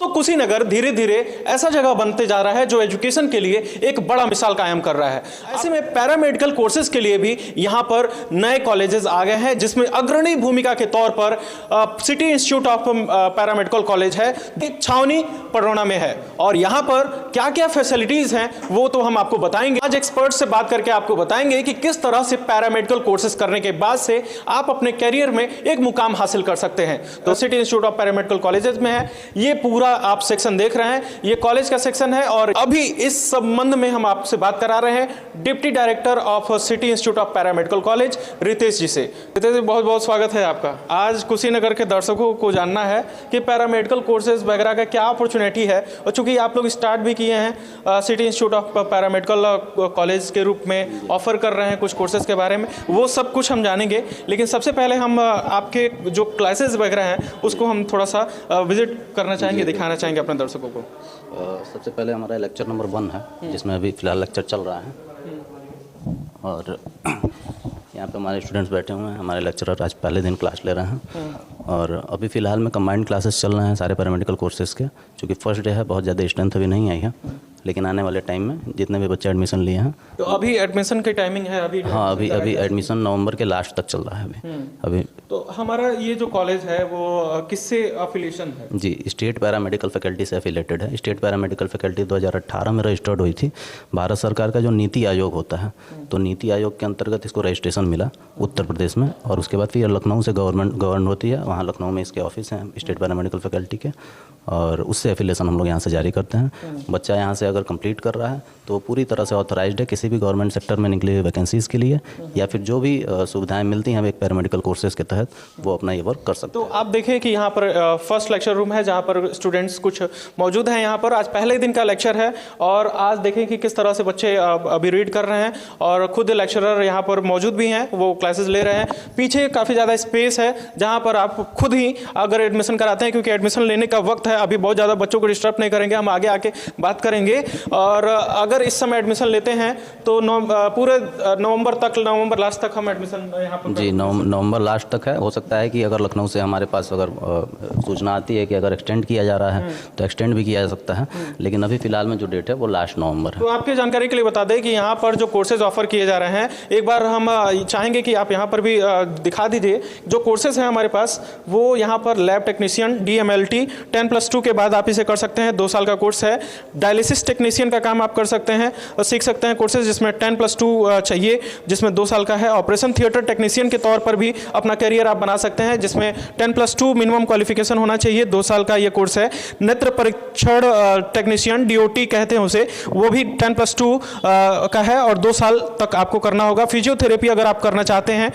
तो कुशीनगर धीरे धीरे ऐसा जगह बनते जा रहा है जो एजुकेशन के लिए एक बड़ा मिसाल कायम कर रहा है। ऐसे में पैरामेडिकल कोर्सेज के लिए भी यहाँ पर नए कॉलेजेस आ गए हैं, जिसमें अग्रणी भूमिका के तौर पर city institute of paramedical college है, छावनी पडरौना में है। और यहाँ पर क्या क्या फैसिलिटीज हैं वो तो हम आपको बताएंगे। आज एक्सपर्ट से बात करके आपको बताएंगे कि किस तरह से पैरामेडिकल कोर्सेज करने के बाद से आप अपने कैरियर में एक मुकाम हासिल कर सकते हैं। तो city institute of paramedical colleges में है, ये पूरा आप सेक्शन देख रहे हैं, ये कॉलेज का सेक्शन है। और अभी इस संबंध में हम आपसे बात करा रहे हैं deputy director of city institute of paramedical college Ritesh ji से। रितेश जी, बहुत बहुत स्वागत है आपका। आज कुशीनगर के दर्शकों को जानना है कि पैरामेडिकल कोर्सेज वगैरह का क्या अपॉर्चुनिटी है, और चूंकि आप लोग स्टार्ट भी किए हैं city institute of paramedical college के रूप में ऑफर कर रहे हैं कुछ कोर्सेज के बारे में, वो सब कुछ हम जानेंगे। लेकिन सबसे पहले हम आपके जो क्लासेस वगैरह हैं उसको हम थोड़ा सा विजिट करना चाहेंगे, दिखाना चाहेंगे अपने दर्शकों को। सबसे पहले हमारा लेक्चर नंबर 1 है, जिसमें अभी फ़िलहाल लेक्चर चल रहा है। और यहाँ पे हमारे स्टूडेंट्स बैठे हुए हैं, हमारे लेक्चरर आज पहले दिन क्लास ले रहे हैं। और अभी फ़िलहाल में कंबाइंड क्लासेस चल रहे हैं सारे पैरामेडिकल कोर्सेज़ के, क्योंकि फर्स्ट डे है, बहुत ज़्यादा स्ट्रेंथ अभी नहीं आई है। लेकिन आने वाले टाइम में जितने भी बच्चे एडमिशन लिए हैं, तो अभी एडमिशन की टाइमिंग है अभी? हाँ, अभी एडमिशन नवंबर के लास्ट तक चल रहा है अभी। तो हमारा ये जो कॉलेज है वो किससे अफिलिएशन है? जी, स्टेट पैरामेडिकल फैकल्टी से एफिलेटेड है। स्टेट पैरामेडिकल फैकल्टी 2018 में रजिस्टर्ड हुई थी। भारत सरकार का जो नीति आयोग होता है, तो नीति आयोग के अंतर्गत इसको रजिस्ट्रेशन मिला उत्तर प्रदेश में, और उसके बाद फिर लखनऊ से गवर्न होती है। वहाँ लखनऊ में इसके ऑफिस हैं स्टेट पैरामेडिकल फैकल्टी के, और उससे एफिलिएशन हम लोग यहाँ से जारी करते हैं। बच्चा यहाँ से अगर कंप्लीट कर रहा है तो पूरी तरह से ऑथराइज्ड है किसी भी गवर्नमेंट सेक्टर में निकली हुई वैकेंसीज़ के लिए, या फिर जो भी सुविधाएं मिलती हैं एक पैरामेडिकल कोर्सेज के तहत, वो अपना ये वर्क कर सकते हैं। तो आप देखें कि यहाँ पर फर्स्ट लेक्चर रूम है जहाँ पर स्टूडेंट्स कुछ मौजूद हैं। यहाँ पर आज पहले दिन का लेक्चर है, और आज देखें कि किस तरह से बच्चे अभी रीड कर रहे हैं, और खुद लेक्चरर यहाँ पर मौजूद भी हैं, वो क्लासेस ले रहे हैं। पीछे काफ़ी ज़्यादा स्पेस है जहाँ पर आप खुद ही अगर एडमिशन कराते हैं, क्योंकि एडमिशन लेने का वक्त है, अभी बहुत ज़्यादा बच्चों को डिस्टर्ब नहीं करेंगे, हम आगे आके बात करेंगे। और अगर इस समय एडमिशन लेते हैं तो पूरे नवंबर लास्ट तक हम एडमिशन यहाँ पर जी नवंबर लास्ट तक है। हो सकता है कि अगर लखनऊ से हमारे पास अगर सूचना आती है कि अगर एक्सटेंड किया जा रहा है तो एक्सटेंड भी किया जा सकता है, लेकिन अभी फिलहाल में जो डेट है वो लास्ट नवंबर है। तो आपकी जानकारी के लिए बता दें कि यहाँ पर जो कोर्सेज ऑफर किए जा रहे हैं, एक बार हम चाहेंगे कि आप यहाँ पर भी दिखा दीजिए जो कोर्सेज हैं हमारे पास। वो यहाँ पर लैब टेक्नीशियन DMLT 10+2 के बाद आप इसे कर सकते हैं, 2 साल का कोर्स है। डायलिसिस टेक्नीशियन का काम आप कर सकते हैं और सीख सकते हैं कोर्सेज, जिसमें 10+2 चाहिए, जिसमें 2 साल का है। ऑपरेशन थिएटर टेक्नीशियन के तौर पर भी अपना करियर आप बना सकते हैं, जिसमें 10+2 मिनिमम क्वालिफिकेशन होना चाहिए, 2 साल का ये कोर्स है। नेत्र परीक्षण टेक्नीशियन DOT कहते हैं उसे, वो भी 10+2 का है और 2 साल तक आपको करना होगा। फिजियोथेरेपी अगर आप करना चाहते हैं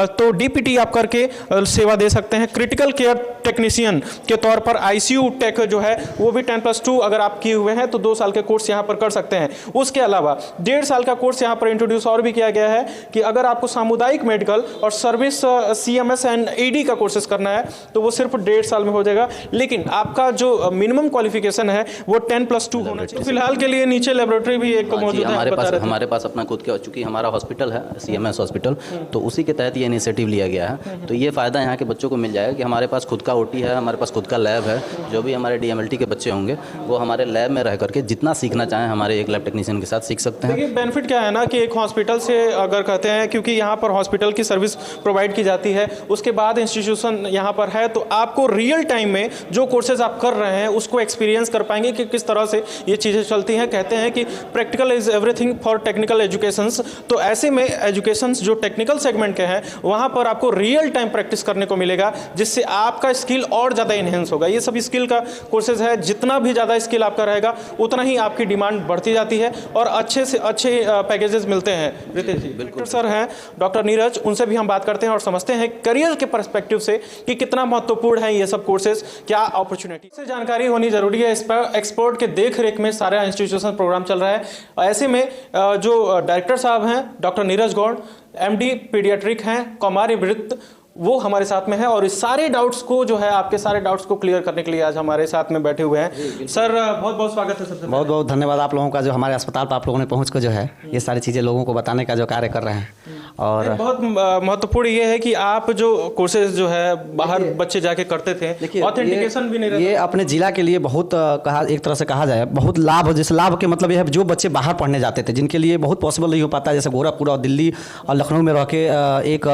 तो DPT आप करके सेवा दे सकते हैं। क्रिटिकल केयर टेक्नीशियन के तौर पर ICU टेक जो है वो भी 10+2 अगर आप किए हुए हैं तो 2 साल के कोर्स यहाँ पर कर सकते हैं। उसके अलावा 1.5 साल का कोर्स यहाँ पर इंट्रोड्यूस और भी किया गया है कि अगर आपको सामुदायिक मेडिकल और सर्विस CMS एंड AD का कोर्सेज करना है तो वो सिर्फ 1.5 साल में हो जाएगा, लेकिन आपका जो मिनिमम क्वालिफिकेशन है वो 10+2 होना चाहिए। फिलहाल के लिए नीचे लेबोरेटरी भी एक मौजूद है हमारे पास अपना खुद का, चूंकि हमारा हॉस्पिटल है CMS हॉस्पिटल, तो उसी के तहत ये इनिशिएटिव लिया गया है। तो ये फ़ायदा यहाँ के बच्चों को मिल जाएगा कि हमारे पास खुद का OT है, हमारे पास खुद का लैब है। जो भी हमारे DMLT के बच्चे होंगे वो हमारे लैब में रह करके जितना सीखना चाहें हमारे एक लैब टेक्नीशियन के साथ सीख सकते हैं। देखिए बेनिफिट क्या है ना कि एक हॉस्पिटल से अगर कहते हैं, क्योंकि यहाँ पर हॉस्पिटल की सर्विस प्रोवाइड की जाती है, उसके बाद इंस्टीट्यूशन यहाँ पर है, तो आपको रियल टाइम में जो कोर्सेज आप कर रहे हैं उसको एक्सपीरियंस कर पाएंगे कि किस तरह से ये चीज़ें चलती हैं। कहते हैं कि practical is everything for technical educations, तो ऐसे में एजुकेशंस जो टेक्निकल सेगमेंट के हैं वहाँ पर आपको रियल टाइम प्रैक्टिस करने को मिलेगा, जिससे आपका स्किल और ज़्यादा इन्हेंस होगा। ये सभी स्किल का कोर्सेज है, जितना भी ज़्यादा स्किल आपका रहेगा उतना ही आपकी डिमांड बढ़ती जाती है और अच्छे से अच्छे पैकेजेस मिलते हैं। रितेश जी बिल्कुल सर हैं डॉक्टर नीरज, उनसे भी हम बात करते हैं और समझते हैं करियर के पर्सपेक्टिव से कि कितना महत्वपूर्ण है ये सब कोर्सेज, क्या अपॉर्चुनिटी से जानकारी होनी जरूरी है। इस पर एक्सपर्ट के देख रेख में सारा इंस्टीट्यूशन प्रोग्राम चल रहा है। ऐसे में जो डायरेक्टर साहब हैं doctor Neeraj Gaur, MD paediatric हैं, कौमार्य वृत्त, वो हमारे साथ में है और इस सारे डाउट्स को जो है आपके सारे डाउट्स को क्लियर करने के लिए आज हमारे साथ में बैठे हुए हैं। सर बहुत बहुत स्वागत है। सबसे बहुत धन्यवाद आप लोगों का, जो हमारे अस्पताल पर आप लोगों ने पहुंच कर जो है ये सारी चीज़ें लोगों को बताने का जो कार्य कर रहे हैं। और बहुत महत्वपूर्ण ये है कि आप जो कोर्सेज जो है बाहर बच्चे जाके करते थे, ऑथेंटिकेशन भी नहीं रहता। ये अपने जिला के लिए बहुत कहा एक तरह से कहा जाए बहुत लाभ, जैसे लाभ के मतलब ये है जो बच्चे बाहर पढ़ने जाते थे जिनके लिए बहुत पॉसिबल नहीं हो पाता, जैसे गोरखपुर और दिल्ली और लखनऊ में रह के एक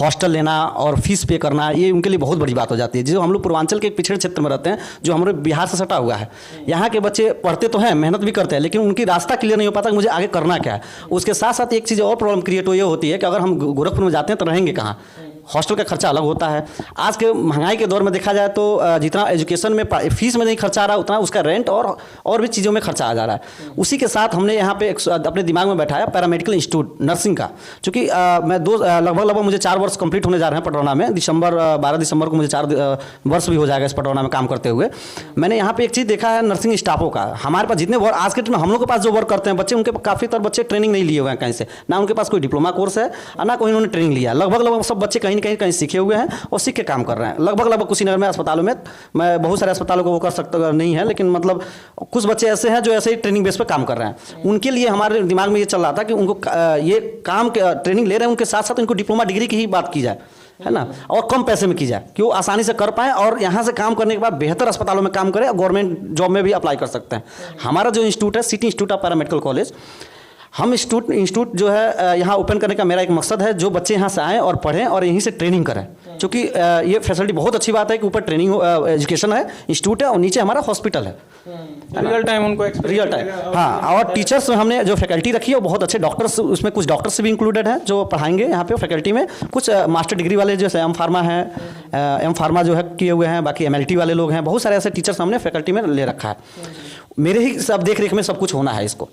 हॉस्टल लेना और फीस पे करना, ये उनके लिए बहुत बड़ी बात हो जाती है। जो हम लोग पूर्वांचल के एक पिछड़े क्षेत्र में रहते हैं, जो हमारे बिहार से सटा हुआ है, यहाँ के बच्चे पढ़ते तो हैं, मेहनत भी करते हैं, लेकिन उनकी रास्ता क्लियर नहीं हो पाता कि मुझे आगे करना क्या है। उसके साथ साथ एक चीज़ और प्रॉब्लम क्रिएट हो ये होती है कि अगर हम गोरखपुर में जाते हैं तो रहेंगे कहाँ, हॉस्टल का खर्चा अलग होता है। आज के महंगाई के दौर में देखा जाए तो जितना एजुकेशन में फीस में नहीं खर्चा आ रहा उतना उसका रेंट और भी चीज़ों में खर्चा आ जा रहा है। उसी के साथ हमने यहाँ पे अपने दिमाग में बैठाया पैरामेडिकल इंस्टीट्यूट नर्सिंग का, चूँकि मैं लगभग मुझे 4 वर्ष कंप्लीट होने जा रहे हैं पटरौना में। 12 दिसंबर को मुझे 4 वर्ष भी हो जाएगा इस पटरौना में काम करते हुए। मैंने यहाँ पे एक चीज़ देखा है नर्सिंग स्टाफों का, हमारे पास जितने आज के टाइम हम लोग के पास जो वर्क करते हैं बच्चे, उनके काफ़ी तरह बच्चे ट्रेनिंग नहीं लिए हुए हैं कहीं से, ना उनके पास कोई डिप्लोमा कोर्स है ना कोई उन्होंने ट्रेनिंग लिया। लगभग सब बच्चे कहीं ना कहीं सीखे हुए हैं और सीख के काम कर रहे हैं। लगभग कुशीनगर में अस्पतालों में, मैं बहुत सारे अस्पतालों को वो कर सकता नहीं है, लेकिन मतलब कुछ बच्चे ऐसे हैं जो ऐसे ही ट्रेनिंग बेस पे काम कर रहे हैं। उनके लिए हमारे दिमाग में ये चल रहा था कि उनको ये काम ट्रेनिंग ले रहे हैं, उनके साथ साथ उनको डिप्लोमा डिग्री की ही बात की जाए, है ना, और कम पैसे में की जाए कि वो आसानी से कर पाएँ और यहाँ से काम करने के बाद बेहतर अस्पतालों में काम करें और गवर्नमेंट जॉब में भी अप्लाई कर सकते हैं। हमारा जो इंस्टीट्यूट है city institute of paramedical college, हम इंस्टीट्यूट जो है यहाँ ओपन करने का मेरा एक मकसद है, जो बच्चे यहाँ से आएँ और पढ़ें और यहीं से ट्रेनिंग करें। क्योंकि ये फैसिलिटी बहुत अच्छी बात है कि ऊपर ट्रेनिंग एजुकेशन है, इंस्टीट्यूट है और नीचे हमारा हॉस्पिटल है, रियल टाइम उनको रियल टाइम। हाँ, और टीचर्स में हमने जो फैकल्टी रखी है वो बहुत अच्छे डॉक्टर्स, उसमें कुछ डॉक्टर्स भी इंक्लूडेड हैं जो पढ़ाएंगे यहाँ पे फैकल्टी में। कुछ मास्टर डिग्री वाले जैसे एम फार्मा जो है किए हुए हैं, बाकी MLT वाले लोग हैं, बहुत सारे ऐसे टीचर्स हमने फैकल्टी में ले रखा है। मेरे ही सब देख रेख में सब कुछ होना है इसको।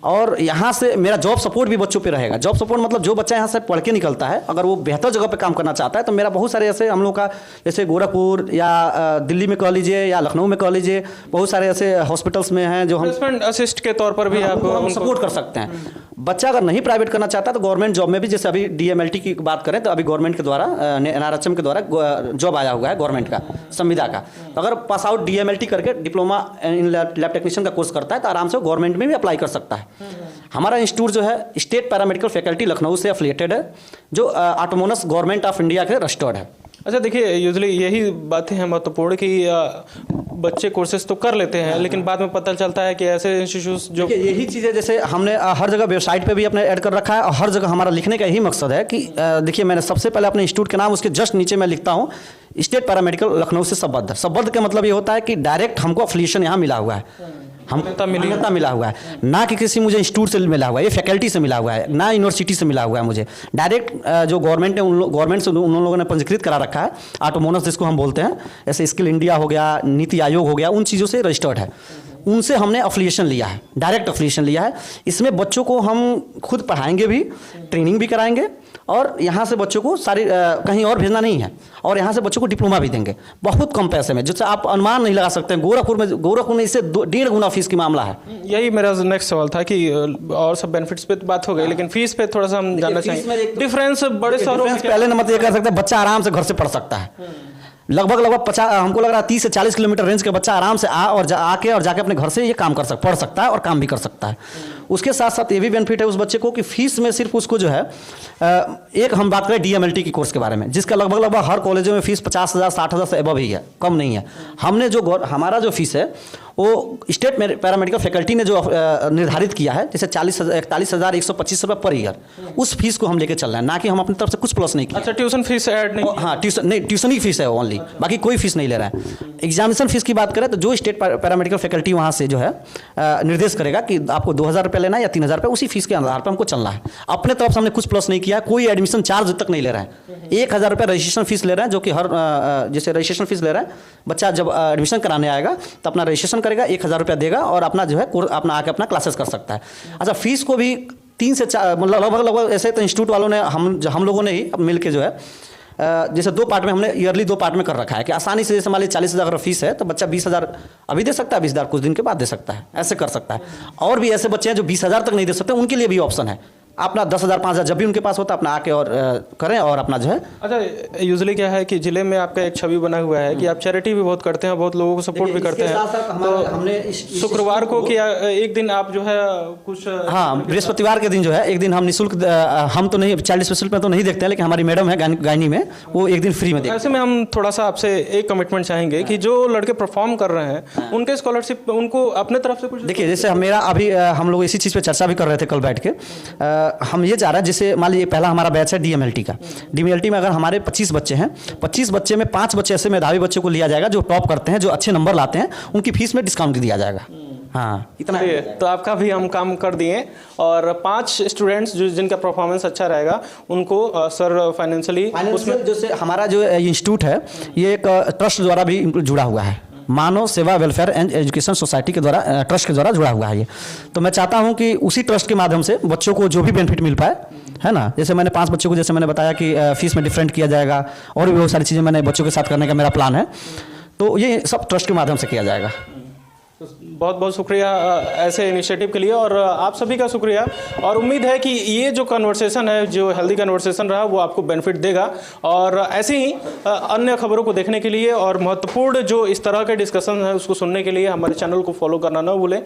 और यहाँ से मेरा जॉब सपोर्ट भी बच्चों पे रहेगा। जॉब सपोर्ट मतलब जो बच्चा यहाँ से पढ़ के निकलता है, अगर वो बेहतर जगह पे काम करना चाहता है तो मेरा बहुत सारे ऐसे हम लोग का, जैसे गोरखपुर या दिल्ली में कह लीजिए या लखनऊ में कह लीजिए, बहुत सारे ऐसे हॉस्पिटल्स में हैं जो हम असिस्ट के तौर पर भी आप सपोर्ट कर सकते हैं। बच्चा अगर नहीं प्राइवेट करना चाहता तो गवर्नमेंट जॉब में भी, जैसे अभी DMLT की बात करें तो अभी गवर्नमेंट के द्वारा NRHM के द्वारा जॉब आया हुआ है गवर्नमेंट का, संविदा का। तो अगर पास आउट DMLT करके डिप्लोमा इन लैब टेक्नीशियन का कोर्स करता है तो आराम से गवर्नमेंट में भी अप्लाई कर सकता है। हमारा इंस्टीट्यूट जो है स्टेट पैरामेडिकल फैकल्टी लखनऊ से एफिलिएटेड है, जो ऑटोनोमस गवर्नमेंट ऑफ इंडिया के रजिस्टर्ड है। अच्छा, देखिए यूजुअली यही बातें हैं महत्वपूर्ण कि बच्चे कोर्सेज तो कर लेते हैं लेकिन बाद में पता चलता है कि ऐसे इंस्टीट्यूट्स जो यही चीज़ें, जैसे हमने हर जगह वेबसाइट पे भी अपने ऐड कर रखा है और हर जगह हमारा लिखने का यही मकसद है कि देखिए, मैंने सबसे पहले अपने इंस्टीट्यूट के नाम उसके जस्ट नीचे मैं लिखता हूँ स्टेट पैरामेडिकल लखनऊ से संबद्ध। संबद्ध का मतलब ये होता है कि डायरेक्ट हमको अफिलिएशन यहाँ मिला हुआ है, हमको मान्यता मिला हुआ है, ना कि किसी मुझे इंस्टीट्यूट से मिला हुआ है, ये फैकल्टी से मिला हुआ है, ना यूनिवर्सिटी से मिला हुआ है। मुझे डायरेक्ट जो गवर्नमेंट ने गवर्नमेंट से उन लोगों ने पंजीकृत करा रखा है, ऑटोनोमस जिसको हम बोलते हैं, जैसे स्किल इंडिया हो गया, नीति आयोग हो गया, उन चीज़ों से रजिस्टर्ड है। उनसे हमने अफिलिएशन लिया है, डायरेक्ट अफिलिएशन लिया है। इसमें बच्चों को हम खुद पढ़ाएंगे भी, ट्रेनिंग भी कराएंगे और यहाँ से बच्चों को सारी कहीं और भेजना नहीं है, और यहाँ से बच्चों को डिप्लोमा भी देंगे बहुत कम पैसे में, जिससे आप अनुमान नहीं लगा सकते हैं। गोरखपुर में इससे 1.5 गुना फीस की मामला है। यही मेरा नेक्स्ट सवाल था कि और सब बेनिफिट्स पे तो बात हो गई, लेकिन फीस पे थोड़ा सा हम जानना चाहिए। डिफरेंस बड़े शहरों में पहले नंबर ये कर सकते हैं, बच्चा आराम से घर से पढ़ सकता है। लगभग 50, हमको लग रहा है 30 से 40 किलोमीटर रेंज के बच्चा आराम से आके और जाके अपने घर से ये काम पढ़ सकता है और काम भी कर सकता है। उसके साथ साथ ये भी बेनिफिट है उस बच्चे को कि फीस में सिर्फ उसको जो है, एक हम बात करें DMLT की कोर्स के बारे में, जिसका लगभग हर कॉलेजों में फीस 50,000 60,000 से एबव ही है, कम नहीं है। हमने जो हमारा जो फीस है वो स्टेट पैरामेडिकल फैकल्टी ने जो निर्धारित किया है, जैसे 41,125 रुपये पर ईयर, उस फीस को हम लेके चल रहे हैं, ना कि हम अपनी तरफ से कुछ प्लस नहीं किया। अच्छा, ट्यूशन फीस ऐड नहीं? हाँ, ट्यूशन ही फीस है ओनली, बाकी कोई फीस नहीं ले रहा है। एग्जामिनेशन फीस की बात करें तो जो स्टेट पैरामेडिकल फैकल्टी वहाँ से जो है निर्देश करेगा कि आपको 2,000 रुपये लेना है या 3,000 रुपये, उसी फीस के आधार पर हमको चलना है। अपने तरफ से हमने कुछ प्लस नहीं किया, कोई एडमिशन चार्ज तक नहीं ले रहा है। 1,000 रुपये रजिस्ट्रेशन फीस ले रहे हैं, जो कि हर जैसे रजिस्ट्रेशन फीस ले रहे हैं, बच्चा जब एडमिशन कराने आएगा तो अपना रजिस्ट्रेशन करेगा, 1,000 रुपया देगा और अपना जो है अपना आके अपना क्लासेस कर सकता है। अच्छा, फीस को भी 3 से 4 मतलब लगभग ऐसे तो इंस्टीट्यूट वालों ने हम लोगों ने ही मिल के जो है जैसे 2 पार्ट में हमने ईयरली 2 पार्ट में कर रखा है कि आसानी से, जैसे मान लीजिए 40,000 अगर फीस है तो बच्चा 20,000 अभी दे सकता है, 20,000 कुछ दिन के बाद दे सकता है, ऐसे कर सकता है। और भी ऐसे बच्चे हैं जो 20,000 तक नहीं दे सकते, उनके लिए भी ऑप्शन है अपना 10,000 5,000 जब भी उनके पास होता है अपना आके और करें और अपना जो है। अच्छा, यूजुअली क्या है कि ज़िले में आपका एक छवि बना हुआ है कि आप चैरिटी भी बहुत करते हैं, बहुत लोगों को सपोर्ट भी करते हैं। तो हमने शुक्रवार को क्या एक दिन आप जो है कुछ हाँ बृहस्पतिवार के दिन जो है एक दिन हम निःशुल्क, हम तो नहीं चाइल्ड स्पेशल में तो नहीं देखते हैं, लेकिन हमारी मैडम है गायनी में, वो एक दिन फ्री में देखते हैं। ऐसे में हम थोड़ा सा आपसे एक कमिटमेंट चाहेंगे कि जो लड़के परफॉर्म कर रहे हैं उनके स्कॉलरशिप उनको अपने तरफ से कुछ देखिए जैसे मेरा अभी हम लोग इसी चीज़ पे चर्चा भी कर रहे थे कल बैठ के। हम ये चाह रहे हैं जैसे मान लीजिए पहला हमारा बैच है DMLT का, DMLT में अगर हमारे 25 बच्चे हैं, 25 बच्चे में 5 बच्चे ऐसे मेधावी बच्चे को लिया जाएगा जो टॉप करते हैं, जो अच्छे नंबर लाते हैं, उनकी फीस में डिस्काउंट दिया जाएगा। हाँ इतना चलिए, तो आपका भी हम काम कर दिए और 5 स्टूडेंट्स जो जिनका परफॉर्मेंस अच्छा रहेगा उनको सर फाइनेंशियली उसमें जैसे हमारा जो इंस्टीट्यूट है ये एक ट्रस्ट द्वारा भी जुड़ा हुआ है, मानव सेवा वेलफेयर एंड एजुकेशन सोसाइटी के द्वारा, ट्रस्ट के द्वारा जुड़ा हुआ है ये। तो मैं चाहता हूँ कि उसी ट्रस्ट के माध्यम से बच्चों को जो भी बेनिफिट मिल पाए, है ना। जैसे मैंने 5 बच्चों को, जैसे मैंने बताया कि फीस में डिफरेंट किया जाएगा और भी बहुत सारी चीज़ें मैंने बच्चों के साथ करने का मेरा प्लान है, तो ये सब ट्रस्ट के माध्यम से किया जाएगा। बहुत बहुत शुक्रिया ऐसे इनिशिएटिव के लिए और आप सभी का शुक्रिया, और उम्मीद है कि ये जो कन्वर्सेशन है, जो हेल्दी कन्वर्सेशन रहा, वो आपको बेनिफिट देगा। और ऐसे ही अन्य खबरों को देखने के लिए और महत्वपूर्ण जो इस तरह के डिस्कशन है उसको सुनने के लिए हमारे चैनल को फॉलो करना ना भूलें।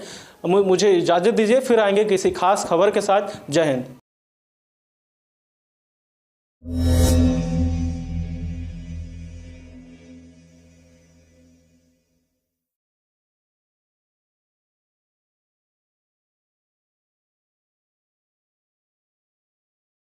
मुझे इजाज़त दीजिए, फिर आएंगे किसी खास खबर के साथ। जय हिंद।